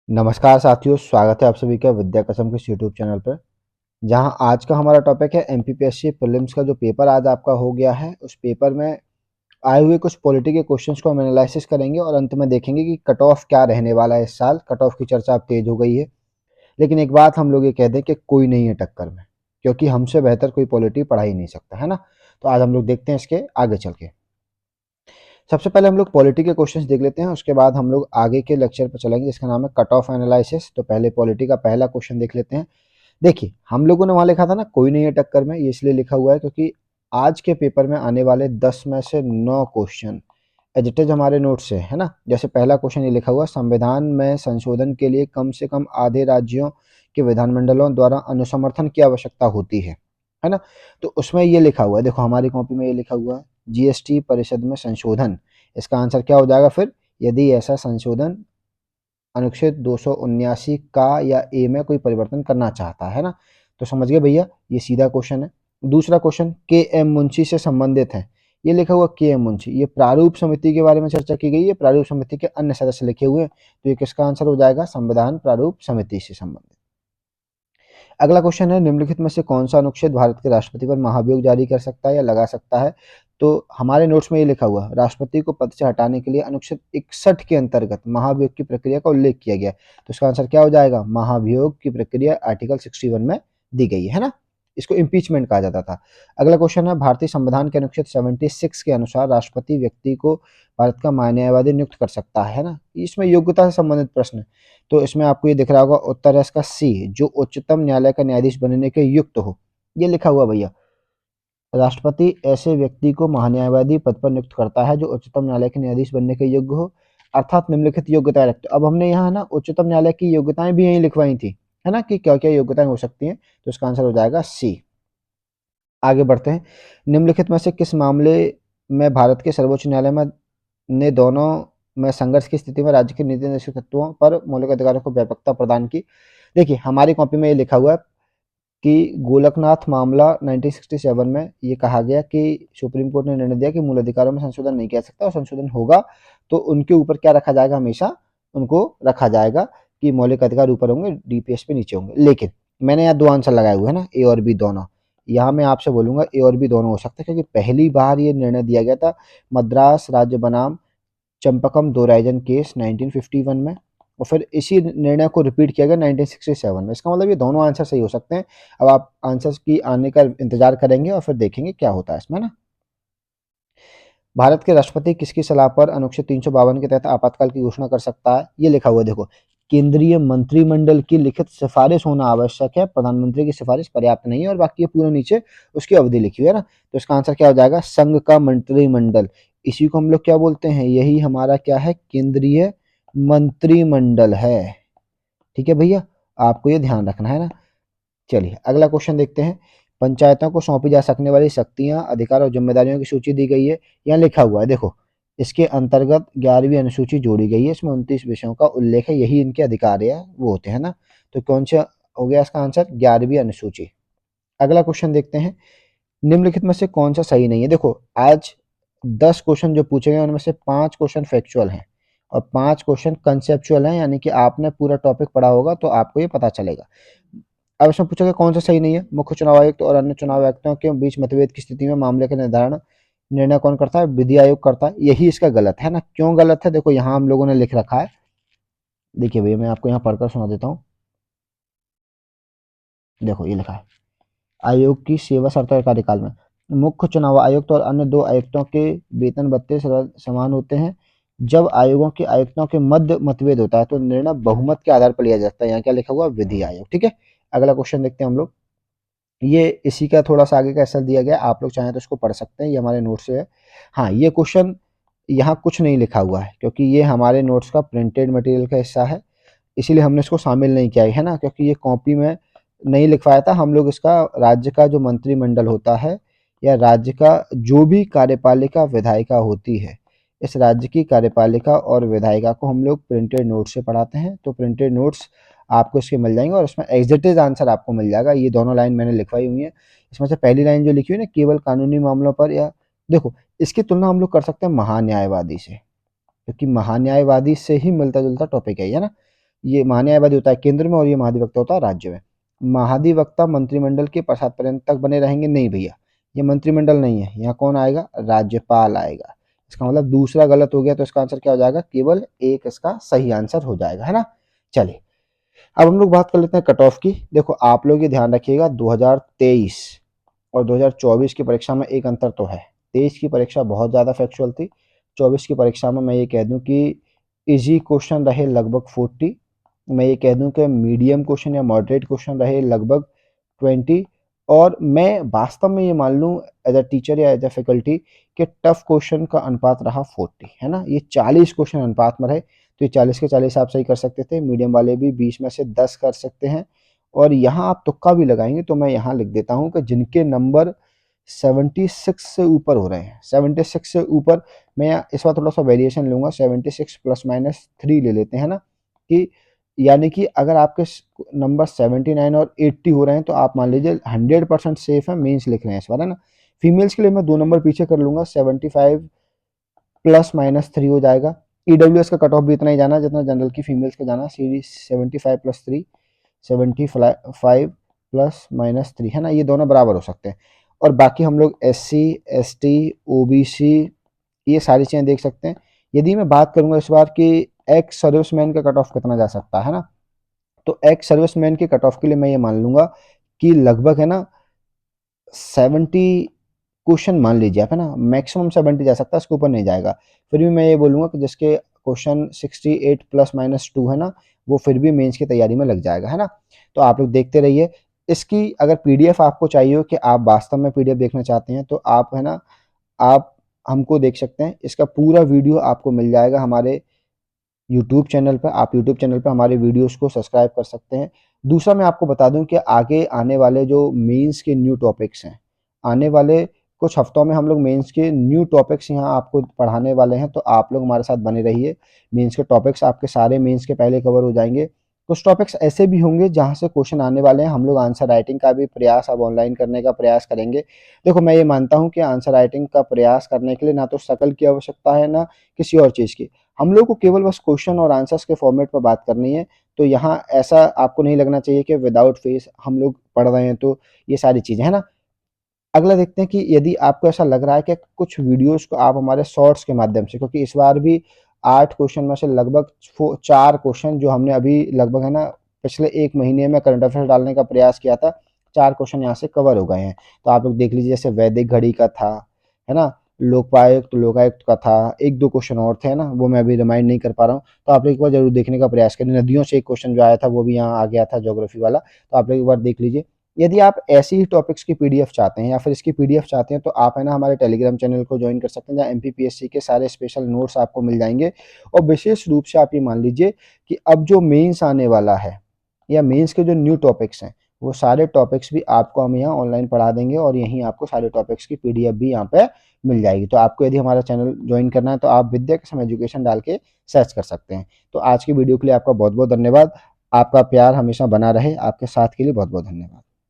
नमस्कार साथियों, स्वागत है आप सभी का विद्या कसम के यूट्यूब चैनल पर। जहां आज का हमारा टॉपिक है एमपीपीएससी प्रीलिम्स का जो पेपर आज आपका हो गया है, उस पेपर में आए हुए कुछ पॉलिटी के क्वेश्चंस को हम एनालिसिस करेंगे और अंत में देखेंगे कि कट ऑफ क्या रहने वाला है। इस साल कट ऑफ की चर्चा अब तेज हो गई है, लेकिन एक बात हम लोग ये कह दें कि कोई नहीं है टक्कर में, क्योंकि हमसे बेहतर कोई पॉलिटी पढ़ा ही नहीं सकता, है ना। तो आज हम लोग देखते हैं इसके आगे चल के। सबसे पहले हम लोग पॉलिटी के क्वेश्चंस देख लेते हैं, उसके बाद हम लोग आगे के लेक्चर पर चलेंगे जिसका नाम है कट ऑफ एनालिसिस। तो पहले पॉलिटी का पहला क्वेश्चन देख लेते हैं। देखिए, हम लोगों ने वहाँ लिखा था ना कोई नहीं है टक्कर में, ये इसलिए लिखा हुआ है क्योंकि आज के पेपर में आने वाले 10 में से 9 क्वेश्चन एज इट इज हमारे नोट से है ना। जैसे पहला क्वेश्चन ये लिखा हुआ, संविधान में संशोधन के लिए कम से कम आधे राज्यों के विधानमंडलों द्वारा अनुसमर्थन की आवश्यकता होती है ना। तो उसमें ये लिखा हुआ है, देखो हमारी कॉपी में ये लिखा हुआ है जीएसटी परिषद में संशोधन। इसका आंसर क्या हो जाएगा फिर, यदि ऐसा संशोधन अनुच्छेद 279 का या ए में कोई परिवर्तन करना चाहता है ना। तो समझ गए भैया, ये सीधा क्वेश्चन है। दूसरा क्वेश्चन के एम मुंशी से संबंधित है। ये लिखा हुआ के एम मुंशी, ये प्रारूप समिति के बारे में चर्चा की गई है, प्रारूप समिति के अन्य सदस्य लिखे हुए हैं, तो ये किसका आंसर हो जाएगा, संविधान प्रारूप समिति से संबंधित। अगला क्वेश्चन है, निम्नलिखित में से कौन सा अनुच्छेद भारत के राष्ट्रपति पर महाभियोग जारी कर सकता है या लगा सकता है। तो हमारे नोट्स में ये लिखा हुआ, राष्ट्रपति को पद से हटाने के लिए अनुच्छेद 61 के अंतर्गत महाभियोग की प्रक्रिया का उल्लेख किया गया है। तो इसका आंसर क्या हो जाएगा, महाभियोग की प्रक्रिया आर्टिकल 61 में दी गई है ना। इसको इम्पीचमेंट कहा जाता था। अगला क्वेश्चन है, भारतीय संविधान के अनुच्छेद 76 के अनुसार राष्ट्रपति व्यक्ति को भारत का न्यायवादी नियुक्त कर सकता है ना। इसमें योग्यता से संबंधित प्रश्न है, तो इसमें आपको ये दिख रहा होगा उत्तर है इसका सी, जो उच्चतम न्यायालय का न्यायाधीश बनने के युक्त हो। ये लिखा हुआ भैया, राष्ट्रपति ऐसे व्यक्ति को महान्यायवादी पद पर नियुक्त करता है जो उच्चतम न्यायालय के न्यायाधीश बनने के योग्य हो, अर्थात निम्नलिखित योग्यताएं रखते। अब हमने यहाँ ना उच्चतम न्यायालय की योग्यताएं भी यहीं लिखवाई थी, है ना, कि क्या क्या योग्यताएं हो सकती हैं। तो इसका आंसर हो जाएगा सी। आगे बढ़ते हैं, निम्नलिखित में से किस मामले में भारत के सर्वोच्च न्यायालय में ने दोनों में संघर्ष की स्थिति में राज्य के नीति निर्देशक तत्वों पर मौलिक अधिकारों को व्यापकता प्रदान की। देखिए हमारी कॉपी में ये लिखा हुआ है कि गोलकनाथ मामला 1967 में ये कहा गया कि सुप्रीम कोर्ट ने निर्णय दिया कि मूल अधिकारों में संशोधन नहीं किया सकता, और संशोधन होगा तो उनके ऊपर क्या रखा जाएगा, हमेशा उनको रखा जाएगा कि मौलिक अधिकार ऊपर होंगे, डीपीएस पे नीचे होंगे। लेकिन मैंने यहाँ दो आंसर लगाए हुए हैं ना, ए और बी दोनों। यहाँ मैं आपसे बोलूंगा ए और बी दोनों हो सकते हैं, क्योंकि पहली बार ये निर्णय दिया गया था मद्रास राज्य बनाम चंपकम दोराइजन केस 1951 में, और फिर इसी निर्णय को रिपीट किया गया 1967 में। इसका मतलब ये दोनों आंसर सही हो सकते हैं। अब आप आंसर्स की आने का इंतजार करेंगे और फिर देखेंगे क्या होता है इसमें ना। भारत के राष्ट्रपति किसकी सलाह पर अनुच्छेद 352 के तहत आपातकाल की घोषणा कर सकता है। ये लिखा हुआ है, देखो केंद्रीय मंत्रिमंडल की लिखित सिफारिश होना आवश्यक है, प्रधानमंत्री की सिफारिश पर्याप्त नहीं है, और बाकी ये पूरा नीचे उसकी अवधि लिखी हुई है ना। तो इसका आंसर क्या हो जाएगा, संघ का मंत्रिमंडल, इसी को हम लोग क्या बोलते हैं, यही हमारा क्या है, केंद्रीय मंत्रिमंडल है। ठीक है भैया, आपको ये ध्यान रखना है ना। चलिए अगला क्वेश्चन देखते हैं, पंचायतों को सौंपी जा सकने वाली शक्तियां, अधिकार और जिम्मेदारियों की सूची दी गई है। यहाँ लिखा हुआ है, देखो इसके अंतर्गत 11वीं अनुसूची जोड़ी गई है, इसमें 29 विषयों का उल्लेख है, यही इनके अधिकार है वो होते हैं ना। तो कौन सा हो गया इसका आंसर, 11वीं अनुसूची। अगला क्वेश्चन देखते हैं, निम्नलिखित में से कौन सा सही नहीं है। देखो आज 10 क्वेश्चन जो पूछे गए उनमें से 5 क्वेश्चन फैक्चुअल हैं और 5 क्वेश्चन कंसेप्चुअल हैं, यानी कि आपने पूरा टॉपिक पढ़ा होगा तो आपको ये पता चलेगा। अब इसमें पूछा गया कौन सा सही नहीं है, मुख्य चुनाव आयुक्त और अन्य चुनाव आयुक्तों के बीच मतभेद की स्थिति में मामले का निर्धारण निर्णय कौन करता है, विधि आयोग करता है। यही इसका गलत है ना। क्यों गलत है, देखो यहाँ हम लोगों ने लिख रखा है, देखिए भैया मैं आपको यहाँ पढ़कर सुना देता हूँ। देखो ये लिखा है, आयोग की सेवा शर्त और कार्यकाल में मुख्य चुनाव आयुक्त और अन्य दो आयुक्तों के वेतन भत्ते समान होते हैं। जब आयोगों के आयुक्तों के मध्य मतभेद होता है तो निर्णय बहुमत के आधार पर लिया जाता है। यहाँ क्या लिखा हुआ, विधि आयोग। ठीक है, अगला क्वेश्चन देखते हैं हम लोग, ये इसी का थोड़ा सा आगे का आंसर दिया गया, आप लोग चाहें तो इसको पढ़ सकते हैं, ये हमारे नोट से है। हाँ ये क्वेश्चन यहाँ कुछ नहीं लिखा हुआ है क्योंकि ये हमारे नोट्स का प्रिंटेड मटेरियल का हिस्सा है, इसीलिए हमने इसको शामिल नहीं किया है ना, क्योंकि ये कॉपी में नहीं लिखवाया था। हम लोग इसका राज्य का जो मंत्रिमंडल होता है या राज्य का जो भी कार्यपालिका विधायिका होती है, इस राज्य की कार्यपालिका और विधायिका को हम लोग प्रिंटेड नोट्स से पढ़ाते हैं। तो प्रिंटेड नोट्स आपको इसके मिल जाएंगे और इसमें एग्जैक्ट आंसर आपको मिल जाएगा। ये दोनों लाइन मैंने लिखवाई हुई है, इसमें से पहली लाइन जो लिखी हुई है ना, केवल कानूनी मामलों पर, या देखो इसकी तुलना हम लोग कर सकते हैं महान्यायवादी से, क्योंकि महान्यायवादी से ही मिलता जुलता टॉपिक है ना। ये महान्यायवादी होता है केंद्र में और ये महाधिवक्ता होता है राज्य में। महाधिवक्ता मंत्रिमंडल के पश्चात तक बने रहेंगे? नहीं भैया, ये मंत्रिमंडल नहीं है, यहाँ कौन आएगा? राज्यपाल आएगा। इसका मतलब दूसरा गलत हो गया, तो इसका आंसर क्या हो जाएगा? केवल एक इसका सही आंसर हो जाएगा, है ना। चलिए अब हम लोग बात कर लेते हैं कट ऑफ की। देखो आप लोग ये ध्यान रखिएगा, 2023 और 2024 की परीक्षा में एक अंतर तो है। 23 की परीक्षा बहुत ज़्यादा फैक्चुअल थी, 24 की परीक्षा में मैं ये कह दूं कि इजी क्वेश्चन रहे लगभग 40, मैं ये कह दूं कि मीडियम क्वेश्चन या मॉडरेट क्वेश्चन रहे लगभग 20, और मैं वास्तव में ये मान लूँ एज अ टीचर या एज अ फैकल्टी कि टफ क्वेश्चन का अनुपात रहा 40, है ना। ये 40 क्वेश्चन अनुपात में रहे, तो ये 40 के 40 आप सही कर सकते थे। मीडियम वाले भी 20 में से 10 कर सकते हैं, और यहाँ आप तुक्का भी लगाएंगे तो मैं यहाँ लिख देता हूँ कि जिनके नंबर 76 से ऊपर हो रहे हैं, 76 से ऊपर, मैं इस बार थोड़ा सा वेरिएशन लूंगा, 76 प्लस माइनस 3 ले लेते हैं ना, कि यानी कि अगर आपके नंबर 79 और 80 हो रहे हैं तो आप मान लीजिए 100% सेफ है, मेंस लिख रहे हैं इस बार, है ना। फीमेल्स के लिए मैं 2 नंबर पीछे कर लूंगा, 75 प्लस माइनस 3 हो जाएगा। ईडब्ल्यूएस का कट ऑफ भी इतना ही जाना जितना जनरल की फीमेल्स का जाना, सीरीज 75 प्लस 3, 75 प्लस माइनस 3, है ना, ये दोनों बराबर हो सकते हैं। और बाकी हम लोग SC ST OBC ये सारी चीज़ें देख सकते हैं। यदि मैं बात करूंगा इस बार कि एक्स सर्विसमैन का कट ऑफ कितना जा सकता है ना, तो एक्स सर्विसमैन के कट ऑफ के लिए मैं ये मान लूंगा कि लगभग, है ना, 70 क्वेश्चन मान लीजिए आप, है ना, मैक्सिमम 70 जा सकता है, इसके ऊपर नहीं जाएगा। फिर भी मैं ये बोलूँगा कि जिसके क्वेश्चन 68 प्लस माइनस 2 है ना, वो फिर भी मेंस की तैयारी में लग जाएगा, है ना। तो आप लोग देखते रहिए। इसकी अगर पीडीएफ आपको चाहिए हो कि आप वास्तव में पीडीएफ देखना चाहते हैं, तो आप, है ना, आप हमको देख सकते हैं। इसका पूरा वीडियो आपको मिल जाएगा हमारे यूट्यूब चैनल पर। आप यूट्यूब चैनल पर हमारे वीडियोस को सब्सक्राइब कर सकते हैं। दूसरा मैं आपको बता दूं कि आगे आने वाले जो मेंस के न्यू टॉपिक्स हैं, आने वाले कुछ हफ्तों में हम लोग मेंस के न्यू टॉपिक्स यहाँ आपको पढ़ाने वाले हैं, तो आप लोग हमारे साथ बने रहिए। मेंस के टॉपिक्स आपके सारे मेंस के पहले कवर हो जाएंगे। कुछ टॉपिक्स ऐसे भी होंगे जहाँ से क्वेश्चन आने वाले हैं, हम लोग आंसर राइटिंग का भी प्रयास अब ऑनलाइन करने का प्रयास करेंगे। देखो मैं ये मानता हूँ कि आंसर राइटिंग का प्रयास करने के लिए ना तो शकल की आवश्यकता है, ना किसी और चीज़ की। हम लोग को केवल बस क्वेश्चन और आंसर्स के फॉर्मेट पर बात करनी है। तो यहाँ ऐसा आपको नहीं लगना चाहिए कि विदाउट फेस हम लोग पढ़ रहे हैं, तो ये सारी चीज़ें, है ना। अगला देखते हैं कि यदि आपको ऐसा लग रहा है कि कुछ वीडियोस को आप हमारे शॉर्ट्स के माध्यम से, क्योंकि इस बार भी 8 क्वेश्चन में से लगभग 4 क्वेश्चन जो हमने अभी लगभग, है ना, पिछले 1 महीने में करंट अफेयर्स डालने का प्रयास किया था, 4 क्वेश्चन यहाँ से कवर हो गए हैं। तो आप लोग देख लीजिए, जैसे वैदिक घड़ी का था, है ना, लोकायुक्त लोकायुक्त का था, 1-2 क्वेश्चन और थे ना, वो मैं अभी रिमाइंड नहीं कर पा रहा हूँ। तो आप लोग एक बार जरूर देखने का प्रयास करें। नदियों से एक क्वेश्चन जो आया था वो भी यहाँ आ गया था, ज्योग्राफी वाला, तो आप लोग एक बार देख लीजिए। यदि आप ऐसी ही टॉपिक्स की पीडीएफ चाहते हैं या फिर इसकी पीडीएफ चाहते हैं, तो आप, है ना, हमारे टेलीग्राम चैनल को ज्वाइन कर सकते हैं, जहाँ एमपीपीएससी के सारे स्पेशल नोट्स आपको मिल जाएंगे। और विशेष रूप से आप ये मान लीजिए कि अब जो मेंस आने वाला है या मेंस के जो न्यू टॉपिक्स हैं, वो सारे टॉपिक्स भी आपको हम यहाँ ऑनलाइन पढ़ा देंगे, और यहीं आपको सारे टॉपिक्स की पीडीएफ भी यहाँ पे मिल जाएगी। तो आपको यदि हमारा चैनल ज्वाइन करना है तो आप विद्या कसम एजुकेशन डाल के सर्च कर सकते हैं। तो आज की वीडियो के लिए आपका बहुत बहुत धन्यवाद। आपका प्यार हमेशा बना रहे। आपके साथ के लिए बहुत बहुत धन्यवाद।